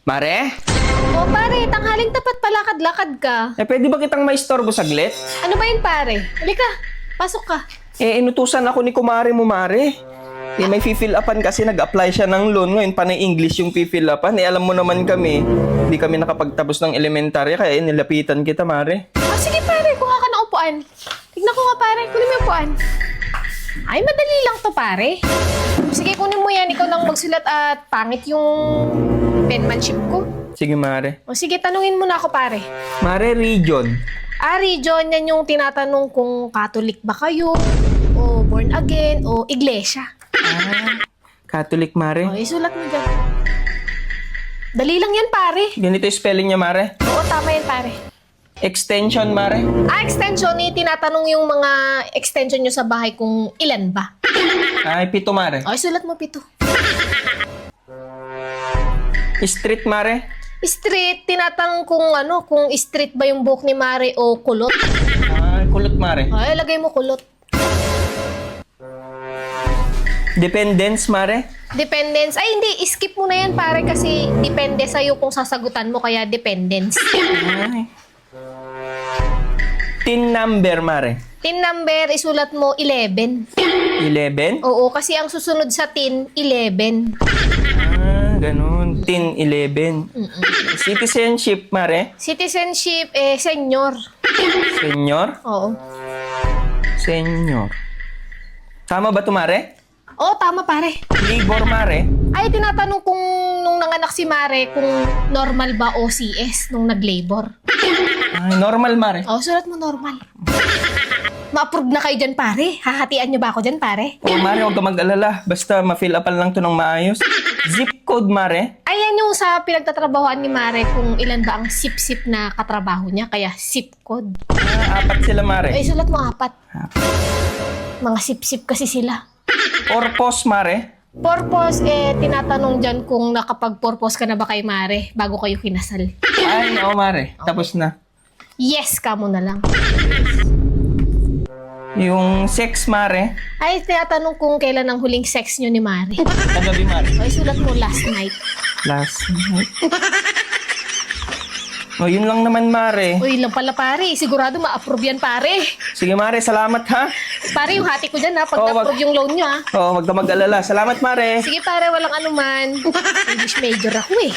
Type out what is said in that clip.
Mare? O pare, tanghaling tapat palakad-lakad ka. Pwede ba kitang maistorbo saglit? Ano ba yun pare? Halika, pasok ka. Inutusan ako ni kumare mo, Mare. May fill upan kasi nag-apply siya ng loan. Ngayon, panay English yung fill upan. Alam mo naman kami, hindi kami nakapagtapos ng elementarya, kaya nilapitan kita, Mare. Sige pare, kuha ka ng upuan. Tignan ko nga pare, kunin mo yung upuan. Ay, madali lang to pare. Sige, kunin mo yan. Ikaw lang magsulat at pangit yung penmanship ko. Sige, Mare. O sige, tanungin mo na ako pare. Mare, region. Region, yan yung tinatanong kung Catholic ba kayo, o born again, o iglesia. Catholic, Mare. O, isulat mo dyan. Dali lang yan pare. Ganito yung spelling niya, Mare. Oo, tama yan pare. Extension, Mare. Extension, tinatanong yung mga extension nyo sa bahay kung ilan ba. Ay, 7, Mare. O, isulat mo 7. Street, Mare. Street, tinatanong kung street ba yung buhok ni Mare o kulot. Ay, kulot, Mare. Ay, lagay mo kulot. Dependence, Mare. Dependence. Ay, hindi. Skip mo na yan, pare, kasi depende sa'yo kung sasagutan mo, kaya dependence. Ay. Tin number, Mare. Tin number, isulat mo 11. 11? Oo, kasi ang susunod sa tin, 11. Ganun. Tin 11. Citizenship, Mare. Citizenship, senior. Senior? Oo. Senior. Tama ba ito, Mare? Oo, tama, pare. Labor, Mare. Ay, tinatanong kung nung nanganak si Mare kung normal ba o CS nung nag-labor. Ay, normal, Mare. Oo, sulat mo normal. Ma-approve na kayo dyan, pare. Hahatian nyo ba ako dyan, pare? Oh, Mare, huwag ka mag-alala. Basta ma-fill upan lang to ng maayos. Zip code, Mare. Ayan yung sa pinagtatrabahoan ni Mare kung ilan ba ang sip-sip na katrabaho niya, kaya zip code. 4 sila, Mare. Ay, sulat mo 4. Mga sip-sip kasi sila. Purpose, Mare. Purpose, tinatanong dyan kung nakapag-purpose ka na ba kay Mare bago kayo kinasal. Ay, oo, Mare. Tapos na. Yes ka mo na lang. Yung sex, Mare. Ay, tinatanong kung kailan ang huling sex nyo ni Mare. Kagabi, Mare. Ay, sulat mo last night. Last night. Oh, yun lang naman, Mare. Uy, lang pala pare. Sigurado ma-approve yan, pare. Sige, Mare. Salamat, ha? Pare, yung hati ko dyan ha, pag Oo, na-approve yung loan nyo ha. Oo, wag ka mag-alala. Salamat, Mare. Sige pare, walang anuman. English major ako eh.